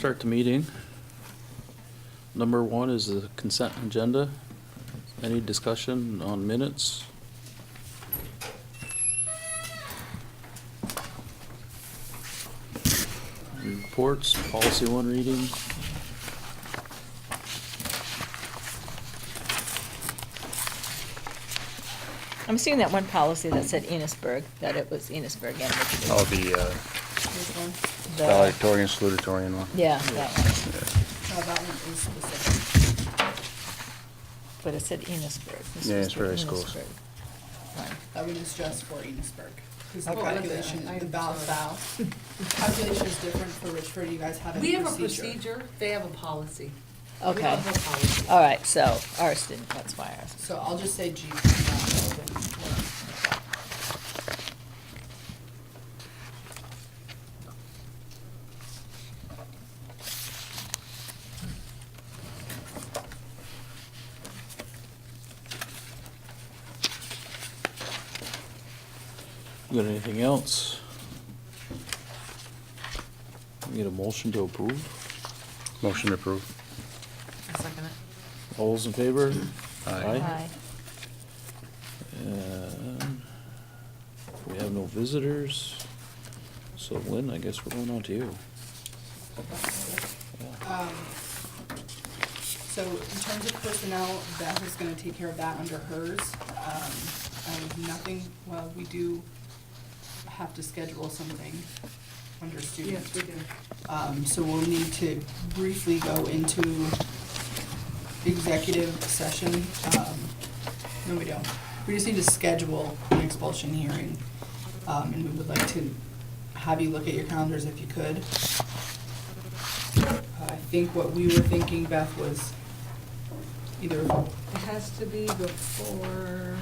start the meeting. Number 1 is the consent agenda. Any discussion on minutes? Reports, policy 1 reading. I'm seeing that one policy that said Enosburg, that it was Enosburg and Richford. Oh, the This one? valedictorian, salutatorian one. Yeah, that one. No, that one is specific. But it said Enosburg. This Yeah, was it's the very schools. Enosburg one. That one is just for Enosburg. Because the Okay. calculation, the val, calculation is different for Richford. You guys have a We procedure. have a procedure, they have a policy. We Okay. have a whole policy. All right, so ours didn't, that's why ours. So I'll just say G. not relevant. Got anything else? We Get a motion to approve? Motion approved. I second it. All those in favor? Aye. And we have no visitors. So Lynn, I guess we're going on to you. So in terms of personnel, Beth is gonna take care of that under hers. I have nothing, well, we do have to schedule something under student. Yes, we do. So we'll need to briefly go into executive session. No, we don't. We just need to schedule an expulsion hearing. And we would like to have you look at your calendars if you could. I think what we were thinking, Beth, was either, It has to be before.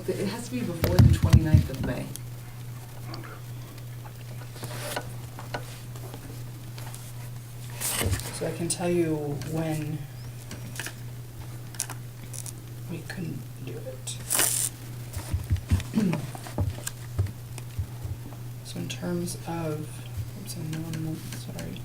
It has to be before the 29th of May. so I can tell you when we couldn't do it. So in terms of, oops, I'm on, sorry.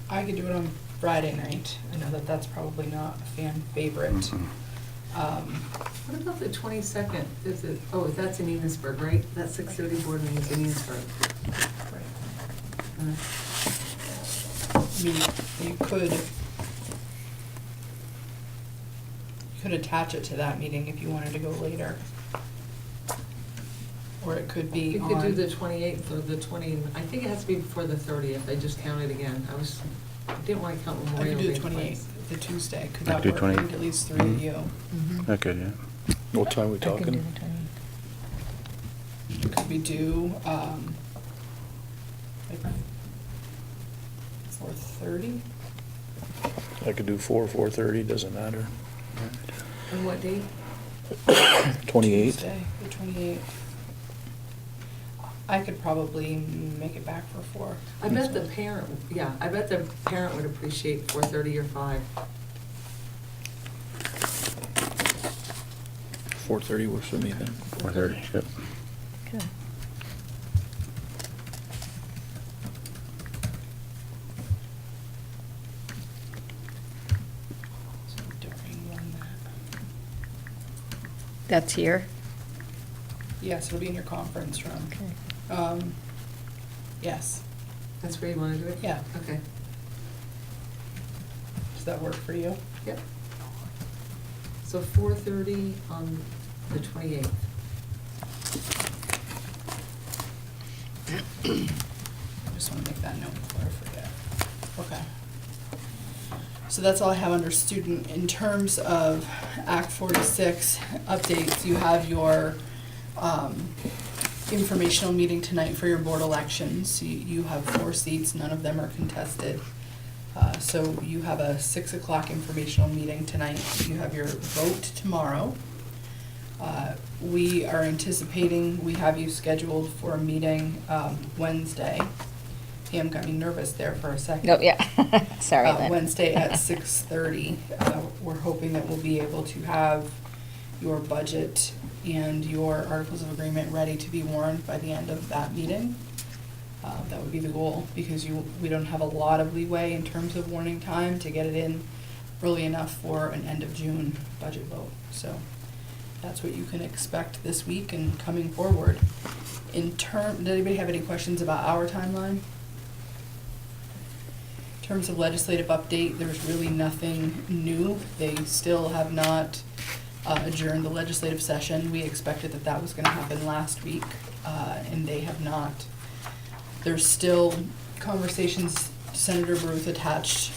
I could do it on Friday night. I know that that's probably not a fan favorite. Mhm. What about the 22nd? Is it, oh, that's in Enosburg, right? That 6:30 board meeting's in Enosburg. I mean, you could attach it to that meeting if you wanted to go later. Or it could be You on. could do the 28th or the 20, I think it has to be before the 30th. I just counted again. I didn't want to count I Memorial could do Day the twice. 28th, the Tuesday. Could I that could do work? 28th. I think at least 3 of you. Okay, yeah. What time are we I can do talking? the 28th. Could we do, like 4:30? I could do 4:30, doesn't matter. And what date? 28th? Tuesday, the 28th. I could probably make it back for 4. I bet the parent, I bet the parent would appreciate 4:30 or 5. 4:30 works for me then. 4:30, yep. Good. So during when that. That's here? Yes, it'll be in your conference room. Okay. Yes. That's where you want to do it? Yeah. Okay. Does that work for you? Yep. So 4:30 on the 28th. I just want to make that note before I forget. Okay. So that's all I have under student. In terms of Act 46 updates, you have your informational meeting tonight for your board elections. You have 4 seats, none of them are contested. So you have a 6 o'clock informational meeting tonight. You have your vote tomorrow. We are anticipating, we have you scheduled for a meeting Wednesday. Pam got me nervous there for a second. No, yeah, sorry, Lynn. Wednesday at 6:30. We're hoping that we'll be able to have your budget and your articles of agreement ready to be warned by the end of that meeting. That would be the goal, because we don't have a lot of leeway in terms of warning time to get it in early enough for an end of June budget vote. So that's what you can expect this week and coming forward. Did anybody have any questions about our timeline? In terms of legislative update, there's really nothing new. They still have not adjourned the legislative session. We expected that that was gonna happen last week, and they have not. There's still conversations, Senator Baruth attached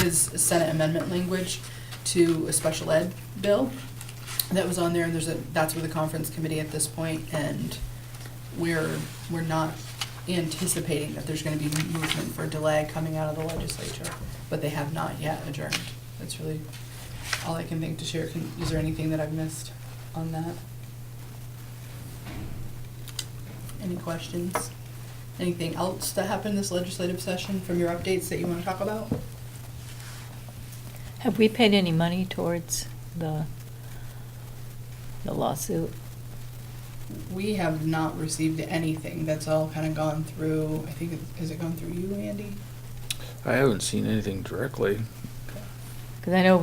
his Senate amendment language to a special ed bill that was on there, and that's with the conference committee at this point, and we're not anticipating that there's gonna be movement for delay coming out of the legislature, but they have not yet adjourned. That's really all I can think to share. Is there anything that I've missed on that? Any questions? Anything else that happened this legislative session from your updates that you wanna talk about? Have we paid any money towards the lawsuit? We have not received anything. That's all kind of gone through, I think, has it gone through you, Andy? I haven't seen anything directly Because I know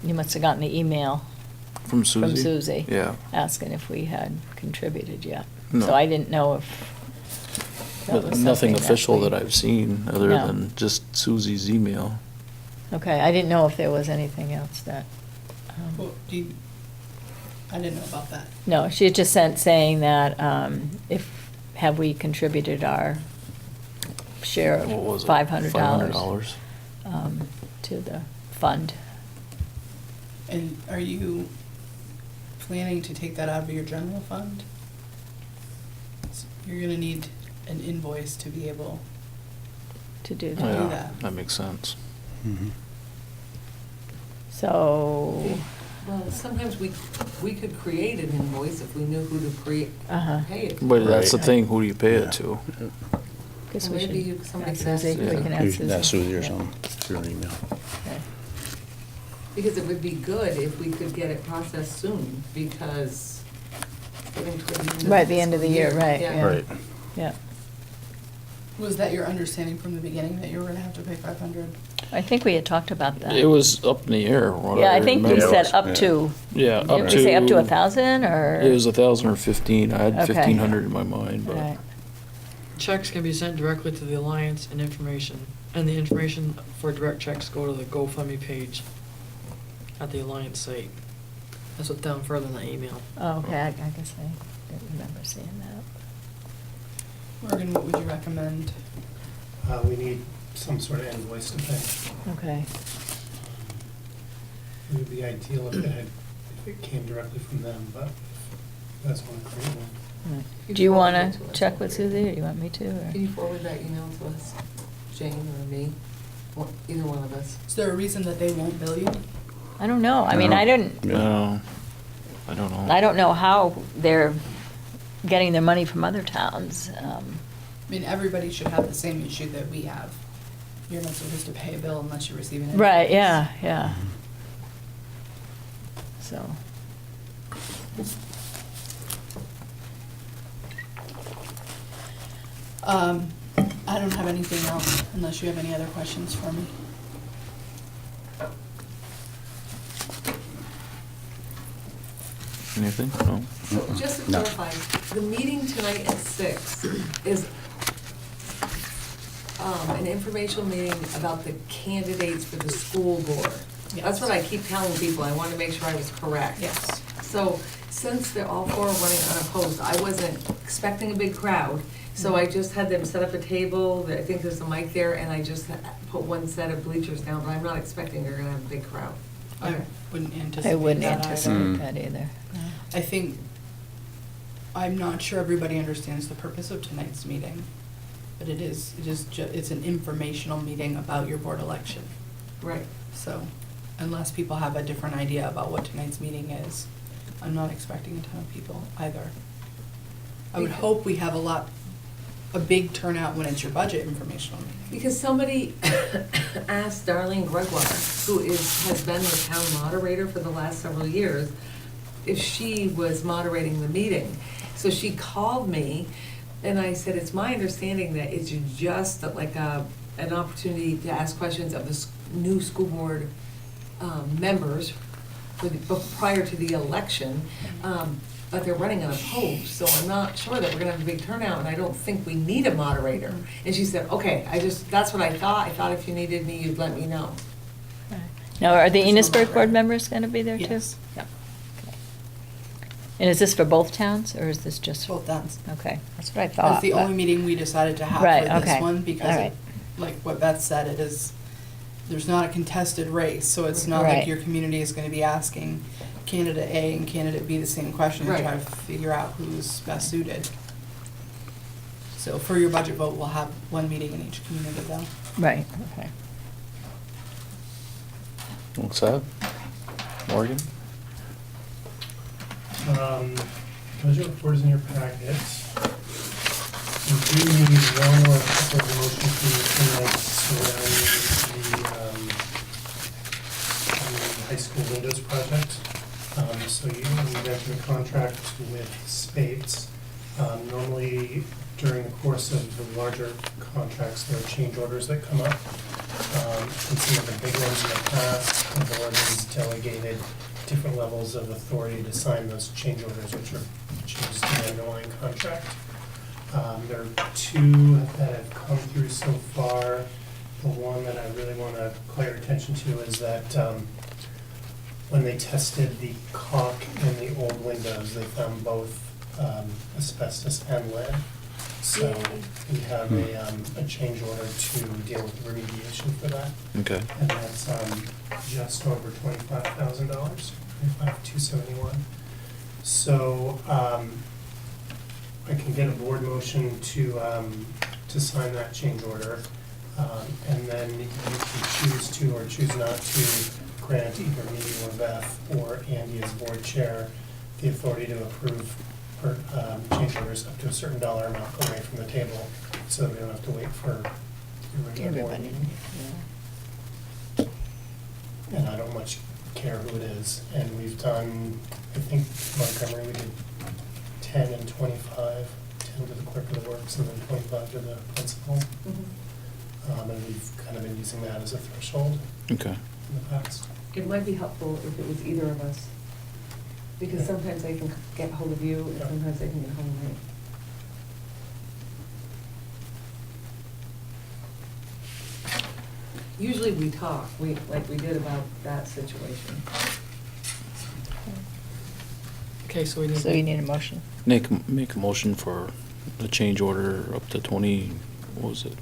you must have gotten the email from Susie. from Susie. Yeah. Asking if we had contributed yet. No. So I didn't know if that But was nothing something official we- that I've seen, other No. than just Susie's email. Okay, I didn't know if there was anything else that, Well, I didn't know about that. no, she had just sent saying that, have we contributed our share What was of it? $500 $500. to the fund. And are you planning to take that out of your general fund? You're gonna need an invoice to be able, To do do that. Yeah, that. that makes sense. Mhm. So, Well, sometimes we could create an invoice if we knew who to Uh-huh. pay it to. But that's the Right. thing, who do you pay Yeah. it to? guess Well, we maybe should somebody ask can ask Susie. We Susie. can You ask should Susie. ask Susie or Yeah. something, through an email. Okay. Because it would be good if we could get it processed soon, because getting toward the end of Right, the end of the year, fiscal right, yeah. Right. Yeah, was that your understanding from the beginning that you were gonna have to pay 500? I think we had talked about that. It was up in the air, what Yeah, I think we remember. Yeah, it said was, up to, Yeah, up to. didn't we say up to 1,000, or? It was 1,000 or 15. I had Okay. 1,500 in my mind, but. Right. Checks can be sent directly to the Alliance and the information for direct checks go to the GoFundMe page at the Alliance site. That's what's down further in the email. Oh, okay, I guess I didn't remember seeing that. Morgan, what would you recommend? We need some sort of invoice to pay. Okay, It would be ideal if it came directly from them, but if you guys want to create one. all right. You Do you forward wanna it to us, check with okay. Susie, or do you want me to, or? Can you forward that email to us, Jane or me, either one of us? Is there a reason that they won't bill you? I don't know, I mean, I didn't, No, I don't know. I don't know how they're getting their money from other towns. I mean, everybody should have the same issue that we have. You're not supposed to pay a bill unless you're receiving an invoice. Right, yeah, yeah. So, I don't have anything else unless you have any other questions for me. Anything? No? So just to No. clarify, the meeting tonight at 6 is an informational meeting about the candidates for the school board. That's what I keep telling people, I wanted to make sure I was correct. Yes. So, since they're all four running unopposed, I wasn't expecting a big crowd, so I just had them set up a table, I think there's a mic there, and I just put one set of bleachers down, but I'm not expecting they're gonna have a big crowd. I wouldn't anticipate I wouldn't that either. anticipate that either. No. I think, I'm not sure everybody understands the purpose of tonight's meeting. but it's an informational meeting about your board election. Right. So unless people have a different idea about what tonight's meeting is, I'm not expecting a ton of people either. I would hope we have a big turnout when it's your budget informational meeting. Because somebody asked Darlene Gregoire, who has been the town moderator for the last several years, if she was moderating the meeting. So she called me, and I said, it's my understanding that it's just like an opportunity to ask questions of the new school board members prior to the election, but they're running unopposed, so I'm not sure that we're gonna have a big turnout, and I don't think we need a moderator. And she said, okay, that's what I thought if you needed me, you'd let me know. Now, are the There's no Enosburg board moderator. members gonna be there too? Yes. Yeah. Okay. And is this for both towns, or is this just? Both towns. Okay, that's what I thought. That's the but- only meeting we decided to have Right, for this okay. one, All because right. like what Beth said, there's not a contested race, so it's not Right. like your community is gonna be asking candidate A and candidate B the same question and Right. try to figure out who's best suited. So for your budget vote, we'll have one meeting in each community though. Right, okay. What's that? Morgan? Budget report is in your packet. You do need one or a couple of motions from you tonight surrounding the high school windows project. So you mentioned a contract with Spades. Normally, during the course of the larger contracts, there are change orders that come up. And some of the big ones in the past, the board has delegated different levels of authority to sign those change orders, which are changes to the underlying contract. There are two that have come through so far. The one that I really want to call your attention to is that when they tested the caulk in the old windows, they found both asbestos and lead. So we have a change order to deal with the remediation for that. Okay. And that's just over $25,000, $25,271. So I can get a board motion to sign that change order. And then you can choose to or choose not to grant either me or Beth or Andy as board chair the authority to approve change orders up to a certain dollar amount away from the table, so that we don't have to wait for your regular board Everybody. meeting. And I don't much care who it is, and we've done, I think Montgomery, we did 10 and 25, 10 to the clerk of the works, and then 25 to the principal. And we've kind of been using that as a threshold Okay. in the past. It might be helpful if it was either of us, because sometimes I can get hold of you, and Yeah. sometimes I can get hold of me. Usually we talk, like we did about that situation. Okay, so we need. So you need a motion. Make a motion for the change order up to 20, what was it?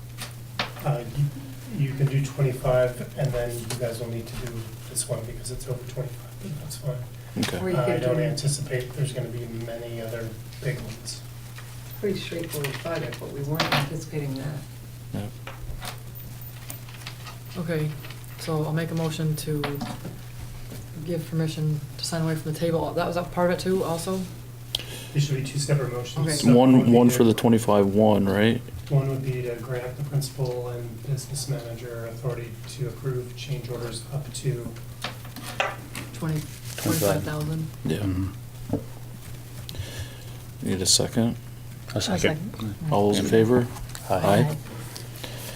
You can do 25, and then you guys will need to do this one because it's over 25, but that's fine. Okay. Or you I could don't do- anticipate there's gonna be many other big ones. Pretty straightforward project, but we weren't anticipating that. Yep. Okay, so I'll make a motion to give permission to sign away from the table. That was a part of it too, also? These should be two separate motions. Okay. So would be One to- for the 25-1, right? One would be to grant the principal and business manager authority to approve change orders up to 25,000. Yeah. Mhm. Need a second? A second. All those in favor? Aye.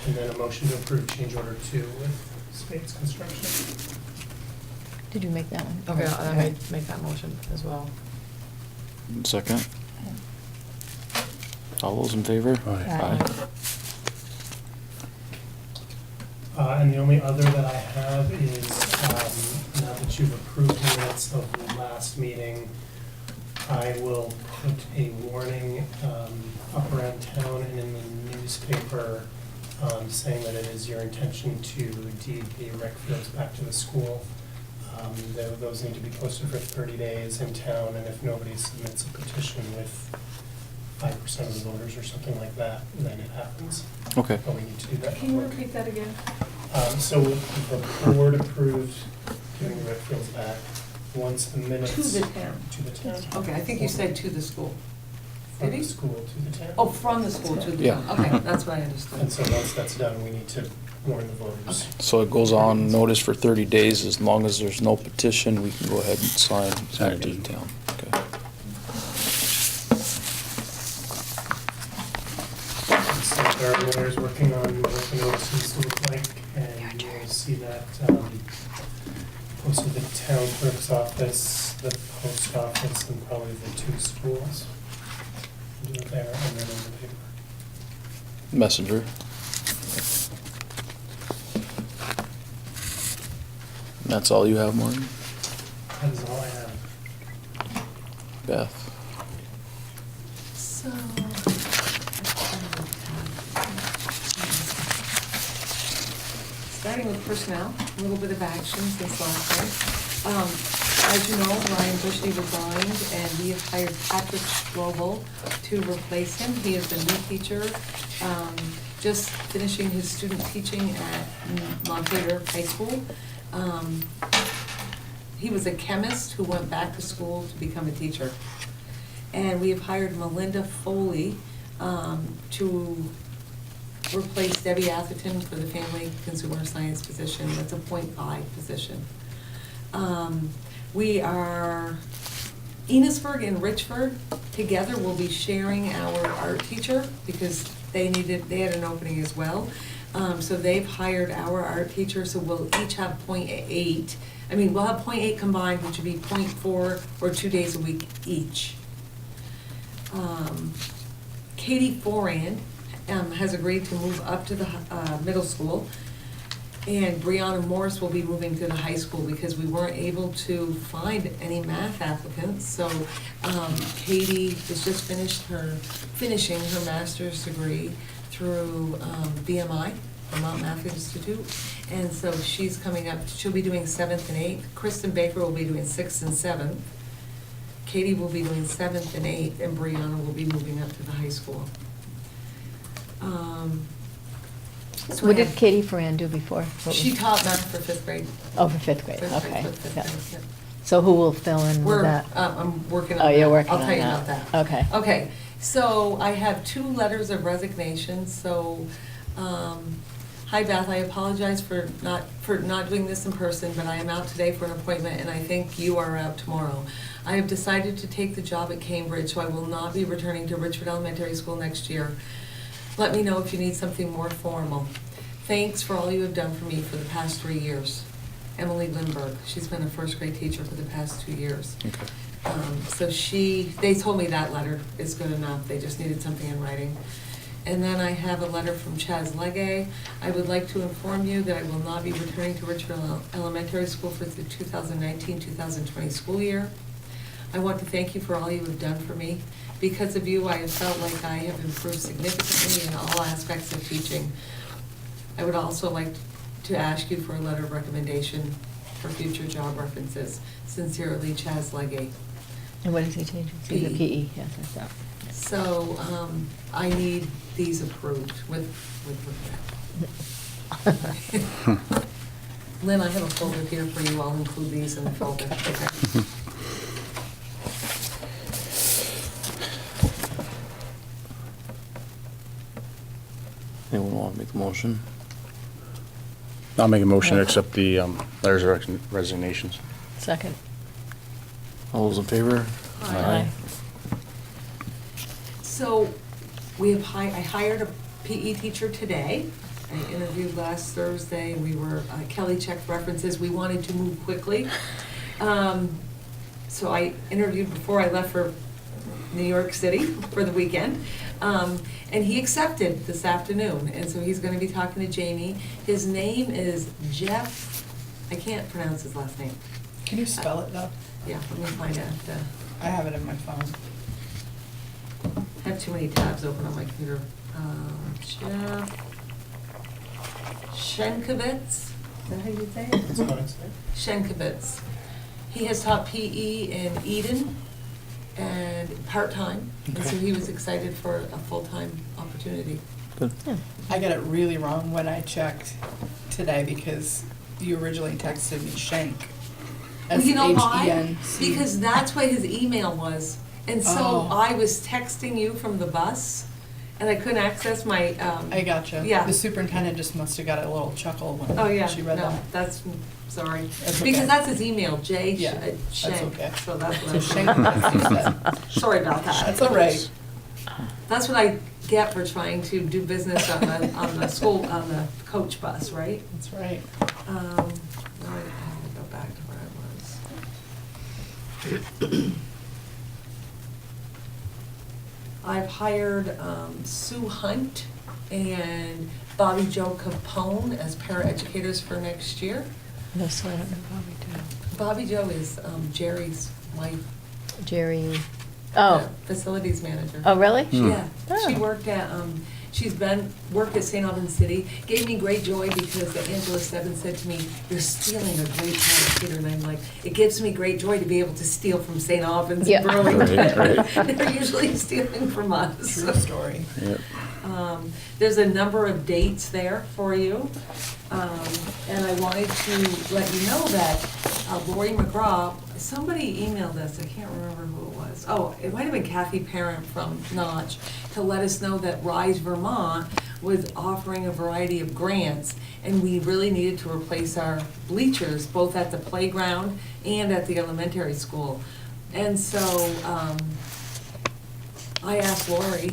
and then a motion to approve change order 2 with Spades Construction. Did you make that one? Okay, I All may right. make that motion as well. Second? All those in favor? Aye. And the only other that I have is, now that you've approved minutes of the last meeting, I will put a warning up around town and in the newspaper saying that it is your intention to deed the rec fields back to the school. Those need to be posted for 30 days in town, and if nobody submits a petition with 5% of the voters or something like that, then it happens. fields, Okay. but we need to do that. Can you work. repeat that again? So the board approved giving the rec fields back once the minutes. To the town. To the town. Okay, I think you said to the school. From Did the he? school to the town. Oh, from the school to the Yeah. town. Okay, that's what I And understood. so once that's done, we need to warn the voters. So it goes on notice for 30 days. As long as there's no petition, we can go ahead and sign it to the town. Okay. So there are lawyers working on what the notices look like, and you'll see that posted the town clerk's office, the post office, and probably the two schools. Do it there and then in the paper. Messenger. That's all you have, Martin? That is all I have. Beth? So. Starting with personnel, a little bit of action since last night. As you know, Ryan Bushy resigned, and we have hired Patrick Strobel to replace him. He is a new teacher, just finishing his student teaching at Montpelier High School. He was a chemist who went back to school to become a teacher. And we have hired Melinda Foley to replace Debbie Atherton for the family consumer science position. That's a .5 position. We are, Enosburg and Richford together will be sharing our art teacher because they had an opening as well. So they've hired our art teacher, so we'll each have .8. I mean, we'll have .8 combined, which would be .4 or 2 days a week each. Katie Forand has agreed to move up to the middle school, and Brianna Morris will be moving to the high school because we weren't able to find any math applicants. So Katie is just finishing her master's degree through BMI, Vermont Math Institute, and so she's coming up. She'll be doing 7th and 8th. Kristen Baker will be doing 6th and 7th. Katie will be doing 7th and 8th, and Brianna will be moving up to the high school. So What I did have- Katie Ferran do before? What She was- taught math for 5th grade. Oh, for fifth grade, Fifth okay. grade, fifth yeah. grade, yeah. So who will fill in with We're, that? I'm working on Oh, that. you're working I'll on tell you that. about that. Okay. Okay, so I have 2 letters of resignation, so, hi Beth, I apologize for not doing this in person, but I am out today for an appointment, and I think you are out tomorrow. I have decided to take the job at Cambridge, so I will not be returning to Richford Elementary School next year. Let me know if you need something more formal. Thanks for all you have done for me for the past 3 years. Emily Lindbergh, she's been a 1st grade teacher for the past 2 years. Okay. So they told me that letter is good enough, they just needed something in writing. And then I have a letter from Chaz Legge. I would like to inform you that I will not be returning to Richford Elementary School for the 2019-2020 school year. I want to thank you for all you have done for me. Because of you, I have felt like I have improved significantly in all aspects of teaching. I would also like to ask you for a letter of recommendation for future job references. Sincerely, Chaz Legge. And what is he changing? He's a PE. PE, yes, I thought. So, I need these approved with regret. Lynn, I have a folder here for you, I'll include these in the folder. Okay. Anyone want to make a motion? I'll make a motion to accept the letters of resignations. Second. All those in favor? Aye. So, I hired a PE teacher today. I interviewed last Thursday, we were, Kelly checked references, we wanted to move quickly. So I interviewed before I left for New York City for the weekend. And he accepted this afternoon, and so he's gonna be talking to Jamie. His name is Jeff, I can't pronounce his last name. Can you spell it though? Yeah, let me find out. I have it in my phone. I have too many tabs open on my computer. Jeff Shenkovitz, is that how you say it? That's what I said. Shenkovitz. He has taught PE in Eden and part-time, and so Okay. he was excited for a full-time opportunity. Good. Yeah. I got it really wrong when I checked today because you originally texted me Shank. Well, you know why? S-H-E-N-C. Because that's what his email was. And so Oh. I was texting you from the bus, and I couldn't access my, I gotcha. Yeah. The superintendent just must have got a little chuckle when oh, yeah, she read no, that. that's, sorry. That's okay. Because that's his email, Yeah, that's Shank, okay. so that's what So I Shank, as you said. Sorry about that. That's all right. That's what I get for trying to do business on the coach bus, right? That's right. Now I have to go back to where I was. I've hired Sue Hunt and Bobby Joe Capone as paraeducators for next year. No, so I don't know Bobby Joe. Bobby Joe is Jerry's wife, Jerry, the oh, facilities manager. oh, really? Yeah, she Oh. worked at, worked at St. Albans City. Gave me great joy because Angela Stebbins said to me, "You're stealing a great paraeducator," and I'm like, it gives me great joy to be able to steal from St. Albans Yeah. and Burlington. Right, They're usually stealing from us. True story. Yep. There's a number of dates there for you. And I wanted to let you know that Lori McGraw, somebody emailed us, I can't remember who it was. Oh, it might have been Kathy Parent from Notch, to let us know that Rise Vermont was offering a variety of grants, and we really needed to replace our bleachers, both at the playground and at the elementary school. And so, I asked Lori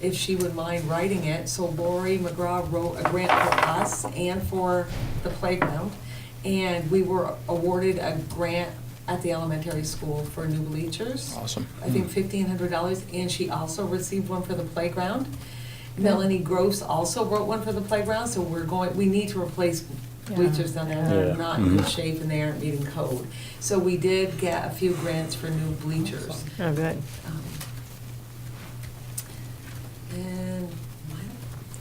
if she would mind writing it, so Lori McGraw wrote a grant for us and for the playground, and we were awarded a grant at the elementary school for new bleachers. Awesome. I think $1,500, and she also received one for the playground. Melanie Gross also wrote one for the playground, so we need to replace bleachers down there, they're Yeah. not in good Mhm. shape and they aren't meeting code. So we did get a few grants for new bleachers. Oh, good. And I don't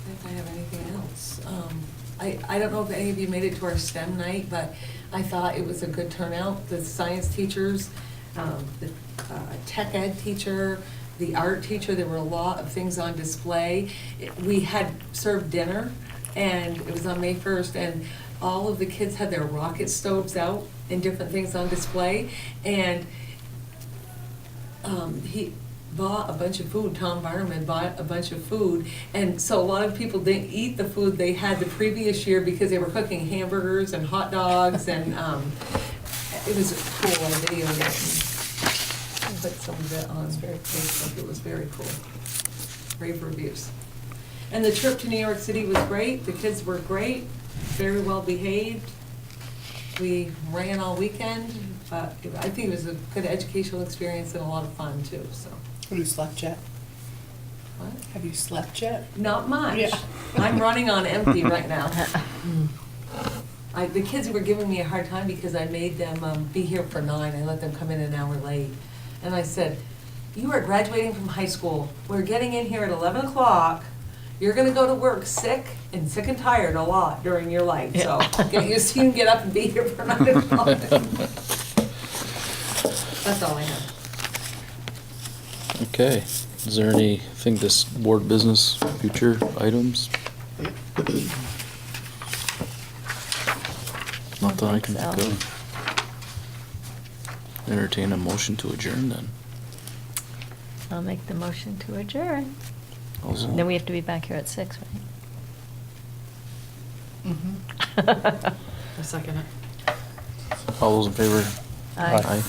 think I have anything else. I don't know if any of you made it to our STEM night, but I thought it was a good turnout. The science teachers, the tech ed teacher, the art teacher, there were a lot of things on display. We had served dinner, and it was on May 1st, and all of the kids had their rocket stoves out and different things on display. And he bought a bunch of food, Tom Byerman bought a bunch of food, and so a lot of people didn't eat the food they had the previous year because they were cooking hamburgers and hot dogs, and it was cool. I videoed it and put some of it on Facebook. It was very cool. Rave reviews. And the trip to New York City was great. The kids were great, very well behaved. We ran all weekend, but I think it was a good educational experience and a lot of fun too, so. Have you slept yet? What? Have you slept yet? Not much. Yeah. I'm running on empty right now. The kids were giving me a hard time because I made them be here for 9. I let them come in an hour late. And I said, "You are graduating from high school. We're getting in here at 11 o'clock. You're gonna go to work sick and tired a lot during your life, so get used to you can get up and be here for 9 o'clock." That's all I have. Okay, is there anything this board business, future items? Not that I can think so. of. Entertain a motion to adjourn then. I'll make the motion to adjourn. Also, Then we have to be back here at 6, Mm-hmm. right? I second it. all those in favor? Aye. Aye.